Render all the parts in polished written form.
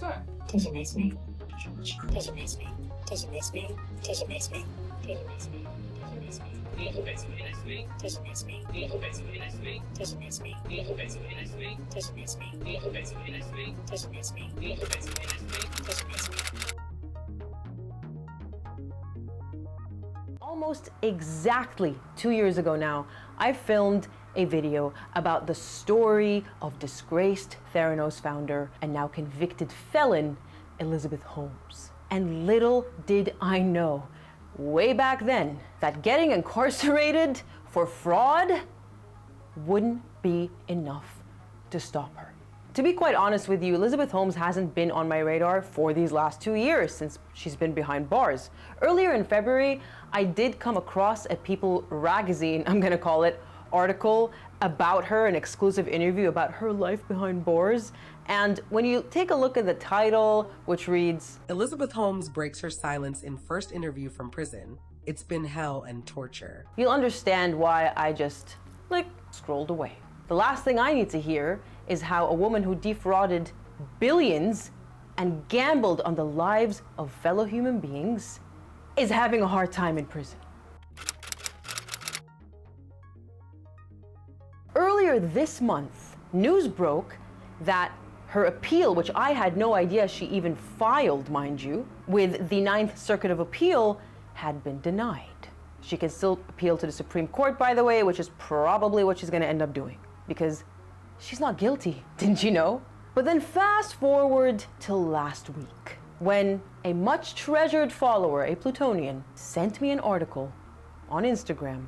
good. Did you miss me? Did you miss me? Did you miss me? Did you miss me? Did you miss me? Did you miss me? Did you miss me? Did you miss me? Did you miss me? Did you miss me? Did you miss me? Did you miss me? Did you miss me? Did you miss me? Did you miss me? Almost exactly 2 years ago now, I filmed a video about the story of disgraced Theranos founder and now convicted felon Elizabeth Holmes. And little did I know, way back then, that getting incarcerated for fraud wouldn't be enough to stop her. To be quite honest with you, Elizabeth Holmes hasn't been on my radar for these last 2 years since she's been behind bars. Earlier in February, I did come across a People magazine, I'm gonna call it, article about her, an exclusive interview about her life behind bars. And when you take a look at the title, which reads, Elizabeth Holmes breaks her silence in first interview from prison. It's been hell and torture. You'll understand why I just, scrolled away. The last thing I need to hear is how a woman who defrauded billions and gambled on the lives of fellow human beings is having a hard time in prison. Earlier this month, news broke that her appeal, which I had no idea she even filed, mind you, with the Ninth Circuit of Appeal, had been denied. She can still appeal to the Supreme Court, by the way, which is probably what she's going to end up doing, because she's not guilty, didn't you know? But then fast forward to last week, when a much treasured follower, a Plutonian, sent me an article on Instagram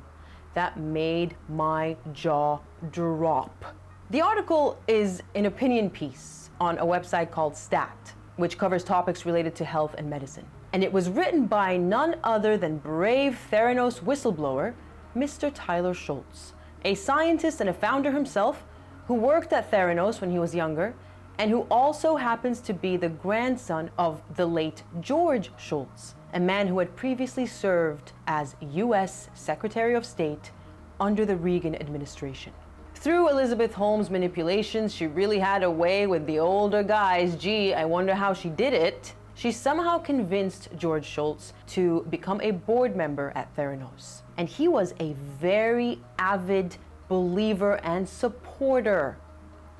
that made my jaw drop. The article is an opinion piece on a website called Stat, which covers topics related to health and medicine. And it was written by none other than brave Theranos whistleblower, Mr. Tyler Schultz, a scientist and a founder himself who worked at Theranos when he was younger, and who also happens to be the grandson of the late George Schultz, a man who had previously served as U.S. Secretary of State under the Reagan administration. Through Elizabeth Holmes' manipulations, she really had a way with the older guys. Gee, I wonder how she did it. She somehow convinced George Schultz to become a board member at Theranos. And he was a very avid believer and supporter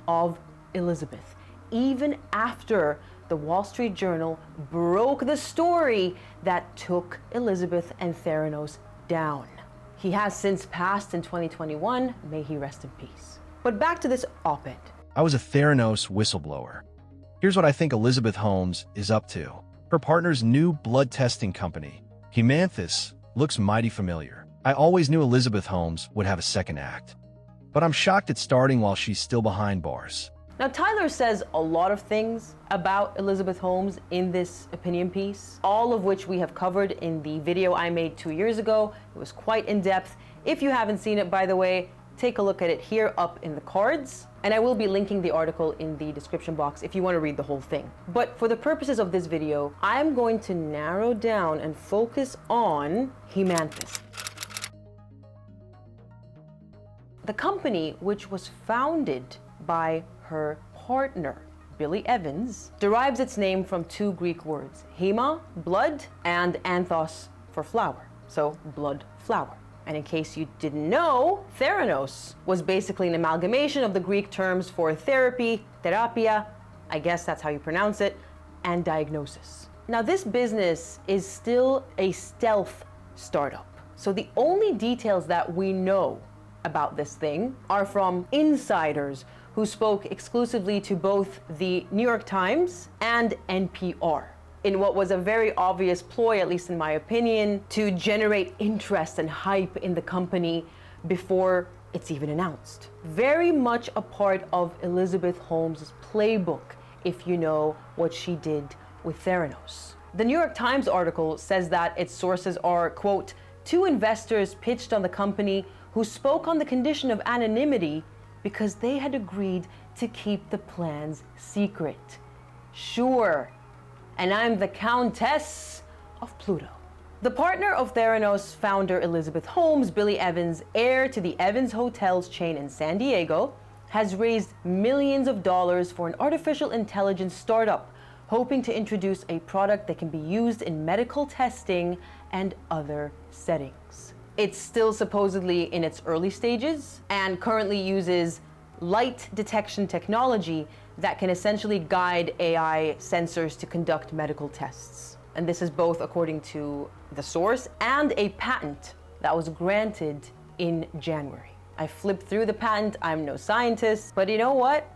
of Elizabeth, even after the Wall Street Journal broke the story that took Elizabeth and Theranos down. He has since passed in 2021, may he rest in peace. But back to this op-ed. I was a Theranos whistleblower. Here's what I think Elizabeth Holmes is up to. Her partner's new blood testing company, Haemanthus, looks mighty familiar. I always knew Elizabeth Holmes would have a second act, but I'm shocked it's starting while she's still behind bars. Now, Tyler says a lot of things about Elizabeth Holmes in this opinion piece, all of which we have covered in the video I made 2 years ago. It was quite in-depth. If you haven't seen it, by the way, take a look at it here up in the cards, and I will be linking the article in the description box if you want to read the whole thing. But for the purposes of this video, I'm going to narrow down and focus on Haemanthus. The company, which was founded by her partner, Billy Evans, derives its name from two Greek words, hema, blood, and anthos for flower, so blood flower. And in case you didn't know, Theranos was basically an amalgamation of the Greek terms for therapy, therapia, I guess that's how you pronounce it, and diagnosis. Now, this business is still a stealth startup, so the only details that we know about this thing are from insiders who spoke exclusively to both the New York Times and NPR, in what was a very obvious ploy, at least in my opinion, to generate interest and hype in the company before it's even announced. Very much a part of Elizabeth Holmes' playbook, if you know what she did with Theranos. The New York Times article says that its sources are, quote, two investors pitched on the company who spoke on the condition of anonymity because they had agreed to keep the plans secret. Sure, and I'm the Countess of Pluto. The partner of Theranos founder Elizabeth Holmes, Billy Evans, heir to the Evans Hotels chain in San Diego, has raised millions of dollars for an artificial intelligence startup hoping to introduce a product that can be used in medical testing and other settings. It's still supposedly in its early stages and currently uses light detection technology that can essentially guide AI sensors to conduct medical tests. And this is both according to the source and a patent that was granted in January. I flipped through the patent. I'm no scientist, but you know what?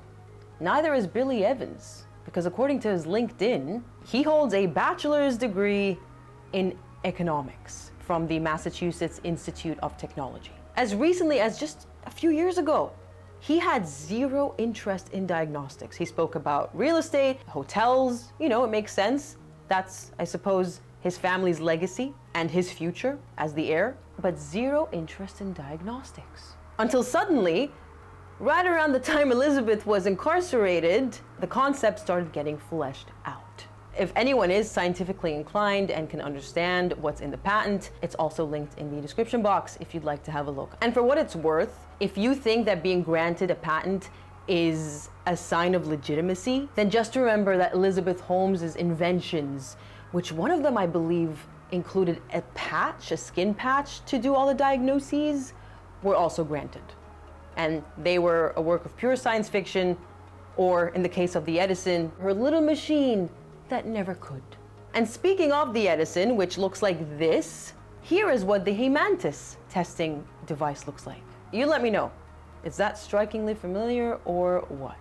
Neither is Billy Evans, because according to his LinkedIn, he holds a bachelor's degree in economics from the Massachusetts Institute of Technology. As recently as just a few years ago, he had zero interest in diagnostics. He spoke about real estate, hotels, you know, it makes sense. That's, I suppose, his family's legacy and his future as the heir, but zero interest in diagnostics. Until suddenly, right around the time Elizabeth was incarcerated, the concept started getting fleshed out. If anyone is scientifically inclined and can understand what's in the patent, it's also linked in the description box if you'd like to have a look. And for what it's worth, if you think that being granted a patent is a sign of legitimacy, then just remember that Elizabeth Holmes' inventions, which one of them I believe included a patch, a skin patch to do all the diagnoses, were also granted. And they were a work of pure science fiction, or in the case of the Edison, her little machine that never could. And speaking of the Edison, which looks like this, here is what the Haemanthus testing device looks like. You let me know. Is that strikingly familiar or what?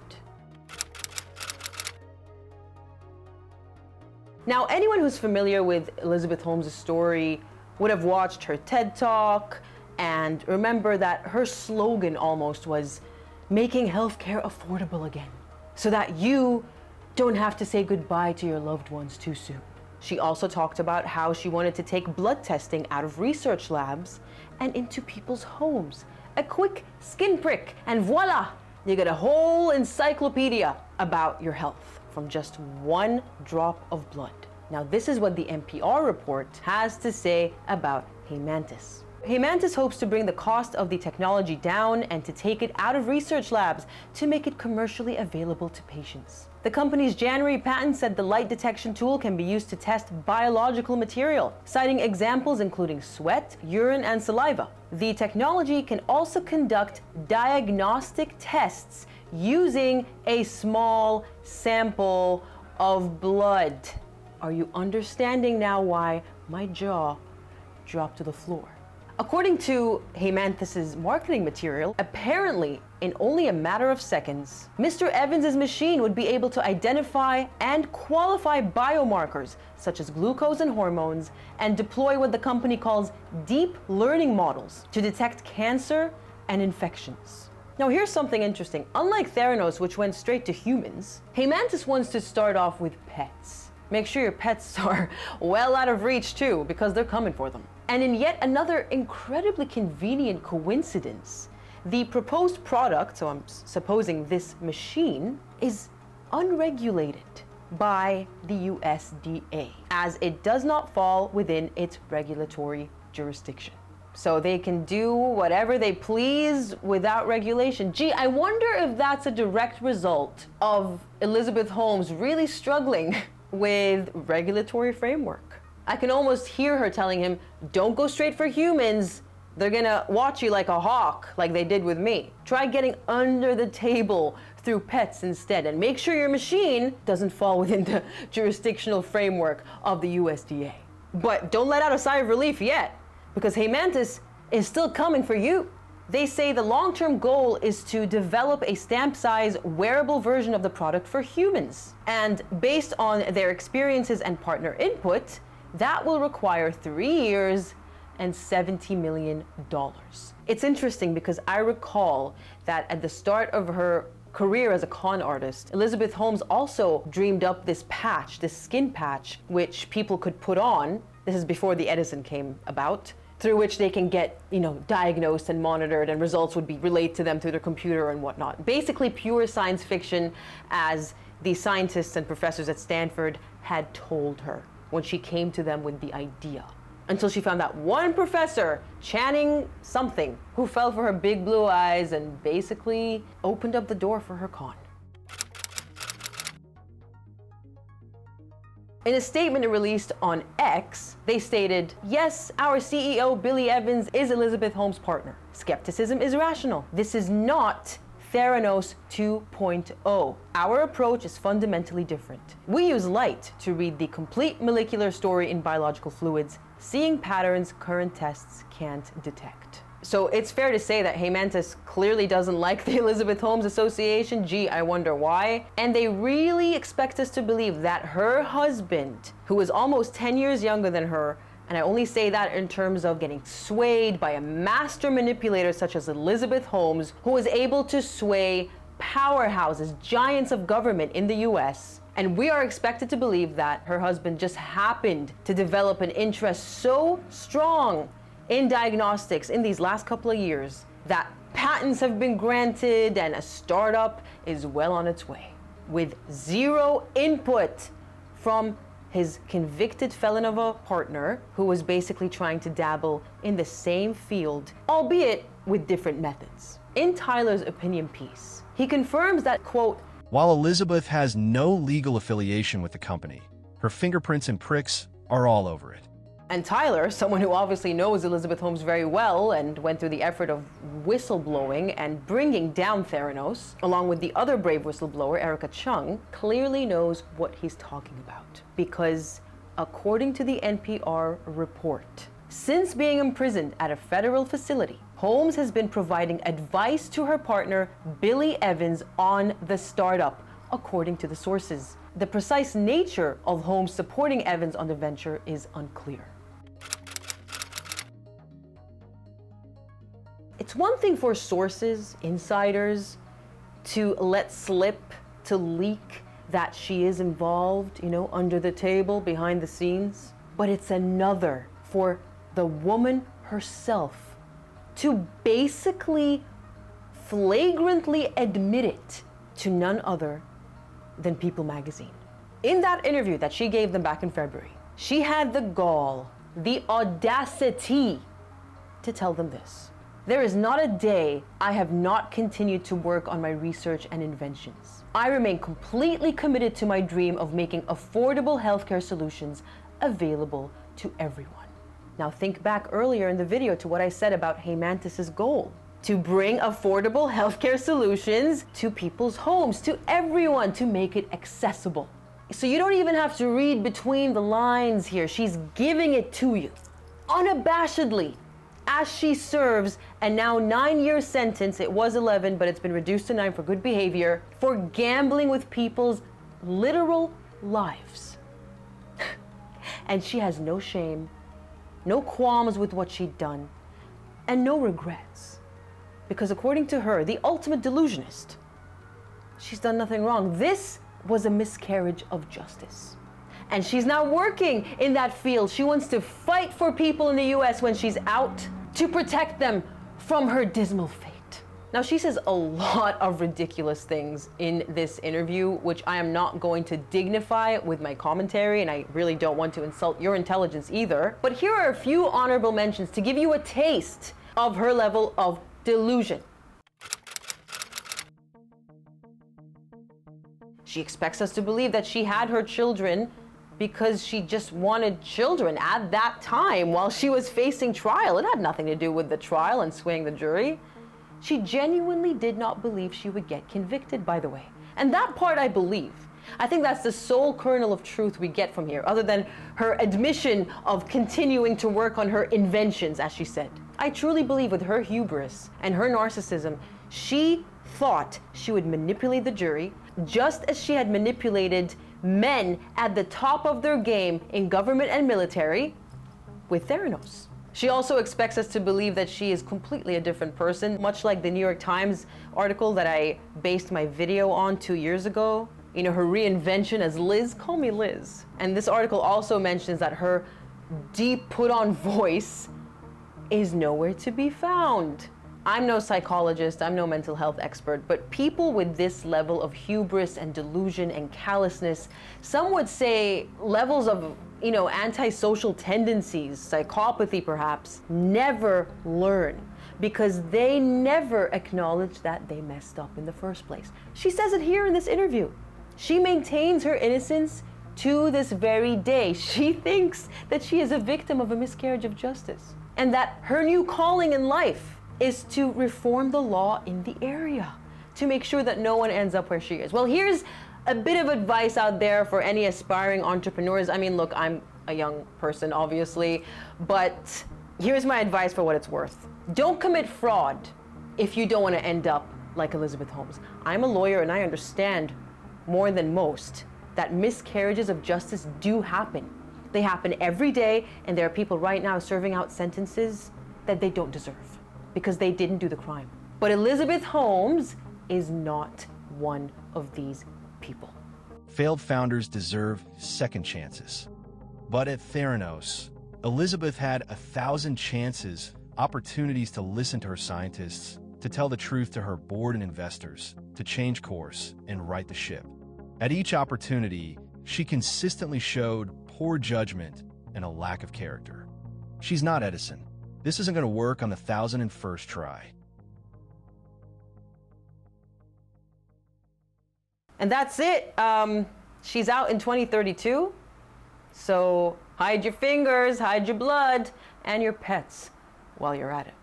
Now, anyone who's familiar with Elizabeth Holmes' story would have watched her TED Talk and remember that her slogan almost was making healthcare affordable again, so that you don't have to say goodbye to your loved ones too soon. She also talked about how she wanted to take blood testing out of research labs and into people's homes. A quick skin prick, and voila, you get a whole encyclopedia about your health from just one drop of blood. Now, this is what the NPR report has to say about Haemanthus. Haemanthus hopes to bring the cost of the technology down and to take it out of research labs to make it commercially available to patients. The company's January patent said the light detection tool can be used to test biological material, citing examples including sweat, urine, and saliva. The technology can also conduct diagnostic tests using a small sample of blood. Are you understanding now why my jaw dropped to the floor? According to Haemanthus' marketing material, apparently in only a matter of seconds, Mr. Evans' machine would be able to identify and qualify biomarkers such as glucose and hormones and deploy what the company calls deep learning models to detect cancer and infections. Now, here's something interesting. Unlike Theranos, which went straight to humans, Haemanthus wants to start off with pets. Make sure your pets are well out of reach too, because they're coming for them. And in yet another incredibly convenient coincidence, the proposed product, so I'm supposing this machine, is unregulated by the USDA, as it does not fall within its regulatory jurisdiction. So they can do whatever they please without regulation. Gee, I wonder if that's a direct result of Elizabeth Holmes really struggling with regulatory framework. I can almost hear her telling him, don't go straight for humans. They're gonna watch you like a hawk, like they did with me. Try getting under the table through pets instead, and make sure your machine doesn't fall within the jurisdictional framework of the USDA. But don't let out a sigh of relief yet, because Haemanthus is still coming for you. They say the long-term goal is to develop a stamp-size wearable version of the product for humans. And based on their experiences and partner input, that will require 3 years and $70 million. It's interesting because I recall that at the start of her career as a con artist, Elizabeth Holmes also dreamed up this patch, this skin patch, which people could put on. This is before the Edison came about, through which they can get, diagnosed and monitored, and results would be relayed to them through their computer and whatnot. Basically pure science fiction, as the scientists and professors at Stanford had told her when she came to them with the idea. Until she found that one professor, Channing something, who fell for her big blue eyes and basically opened up the door for her con. In a statement released on X, they stated, "Yes, our CEO Billy Evans is Elizabeth Holmes' partner. Skepticism is rational. This is not Theranos 2.0. Our approach is fundamentally different. We use light to read the complete molecular story in biological fluids, seeing patterns current tests can't detect." So it's fair to say that Haemanthus clearly doesn't like the Elizabeth Holmes Association. Gee, I wonder why. And they really expect us to believe that her husband, who is almost 10 years younger than her, and I only say that in terms of getting swayed by a master manipulator such as Elizabeth Holmes, who was able to sway powerhouses, giants of government in the US. And we are expected to believe that her husband just happened to develop an interest so strong in diagnostics in these last couple of years that patents have been granted and a startup is well on its way, with zero input from his convicted felon of a partner who was basically trying to dabble in the same field, albeit with different methods. In Tyler's opinion piece, he confirms that, quote, While Elizabeth has no legal affiliation with the company, her fingerprints and pricks are all over it. And Tyler, someone who obviously knows Elizabeth Holmes very well and went through the effort of whistleblowing and bringing down Theranos, along with the other brave whistleblower, Erica Chung, clearly knows what he's talking about. Because according to the NPR report, since being imprisoned at a federal facility, Holmes has been providing advice to her partner, Billy Evans, on the startup, according to the sources. The precise nature of Holmes supporting Evans on the venture is unclear. It's one thing for sources, insiders, to let slip, to leak that she is involved, under the table, behind the scenes. But it's another for the woman herself to basically flagrantly admit it to none other than People magazine. In that interview that she gave them back in February, she had the gall, the audacity to tell them this. There is not a day I have not continued to work on my research and inventions. I remain completely committed to my dream of making affordable healthcare solutions available to everyone. Now think back earlier in the video to what I said about Haemanthus's goal: to bring affordable healthcare solutions to people's homes, to everyone, to make it accessible. So you don't even have to read between the lines here. She's giving it to you, unabashedly, as she serves a now 9-year sentence. It was 11, but it's been reduced to 9 for good behavior, for gambling with people's literal lives. And she has no shame, no qualms with what she'd done, and no regrets. Because according to her, the ultimate delusionist, she's done nothing wrong. This was a miscarriage of justice. And she's now working in that field. She wants to fight for people in the US when she's out, to protect them from her dismal fate. Now, she says a lot of ridiculous things in this interview, which I am not going to dignify with my commentary, and I really don't want to insult your intelligence either. But here are a few honorable mentions to give you a taste of her level of delusion. She expects us to believe that she had her children because she just wanted children at that time while she was facing trial. It had nothing to do with the trial and swaying the jury. She genuinely did not believe she would get convicted, by the way. And that part I believe. I think that's the sole kernel of truth we get from here, other than her admission of continuing to work on her inventions, as she said. I truly believe with her hubris and her narcissism, she thought she would manipulate the jury, just as she had manipulated men at the top of their game in government and military with Theranos. She also expects us to believe that she is completely a different person, much like the New York Times article that I based my video on 2 years ago. Her reinvention as Liz. Call me Liz. And this article also mentions that her deep put-on voice is nowhere to be found. I'm no psychologist, I'm no mental health expert, but people with this level of hubris and delusion and callousness, some would say levels of, antisocial tendencies, psychopathy perhaps, never learn, because they never acknowledge that they messed up in the first place. She says it here in this interview. She maintains her innocence to this very day, she thinks that she is a victim of a miscarriage of justice and that her new calling in life is to reform the law in the area to make sure that no one ends up where she is. Well, here's a bit of advice out there for any aspiring entrepreneurs. I mean, look, I'm a young person, obviously, but here's my advice for what it's worth. Don't commit fraud if you don't want to end up like Elizabeth Holmes. I'm a lawyer and I understand more than most that miscarriages of justice do happen. They happen every day, and there are people right now serving out sentences that they don't deserve because they didn't do the crime. But Elizabeth Holmes is not one of these people. Failed founders deserve second chances. But at Theranos, Elizabeth had 1,000 chances, opportunities to listen to her scientists, to tell the truth to her board and investors, to change course and right the ship. At each opportunity, she consistently showed poor judgment and a lack of character. She's not Edison. This isn't going to work on the 1,001st try. And that's it. She's out in 2032. So hide your fingers, hide your blood, and your pets while you're at it.